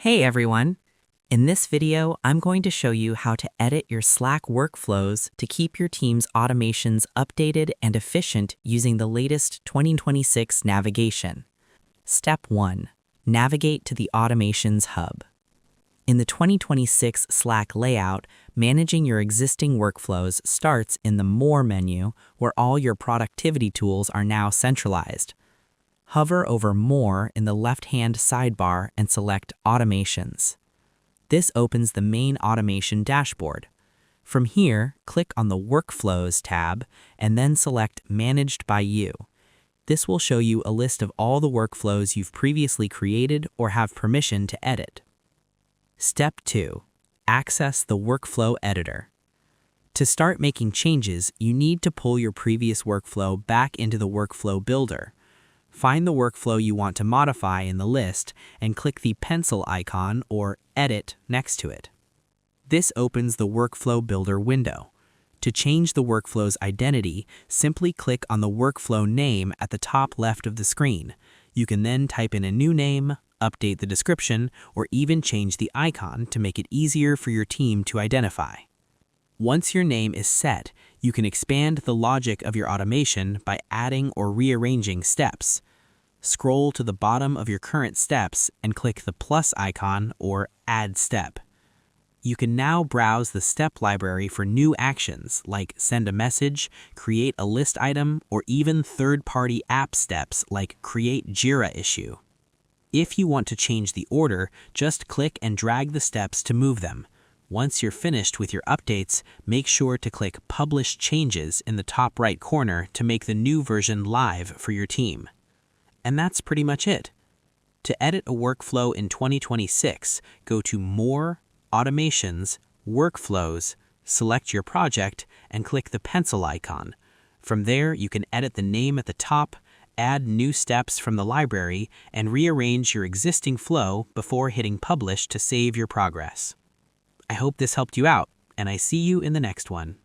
Hey everyone! In this video, I'm going to show you how to edit your Slack workflows to keep your team's automations updated and efficient using the latest 2026 navigation. Step 1. Navigate to the Automations Hub. In the 2026 Slack layout, managing your existing workflows starts in the More menu, where all your productivity tools are now centralized. Hover over More in the left-hand sidebar and select Automations. This opens the main automation dashboard. From here, click on the Workflows tab and then select Managed by You. This will show you a list of all the workflows you've previously created or have permission to edit. Step 2. Access the Workflow Editor. To start making changes, you need to pull your previous workflow back into the Workflow Builder. Find the workflow you want to modify in the list and click the pencil icon or Edit next to it. This opens the Workflow Builder window. To change the workflow's identity, simply click on the workflow name at the top left of the screen. You can then type in a new name, update the description, or even change the icon to make it easier for your team to identify. Once your name is set, you can expand the logic of your automation by adding or rearranging steps. Scroll to the bottom of your current steps and click the plus icon or Add Step. You can now browse the step library for new actions like send a message, create a list item, or even third-party app steps like create Jira issue. If you want to change the order, just click and drag the steps to move them. Once you're finished with your updates, make sure to click Publish Changes in the top right corner to make the new version live for your team. And that's pretty much it. To edit a workflow in 2026, go to More, Automations, Workflows, select your project, and click the pencil icon. From there, you can edit the name at the top, add new steps from the library, and rearrange your existing flow before hitting Publish to save your progress. I hope this helped you out, and I see you in the next one.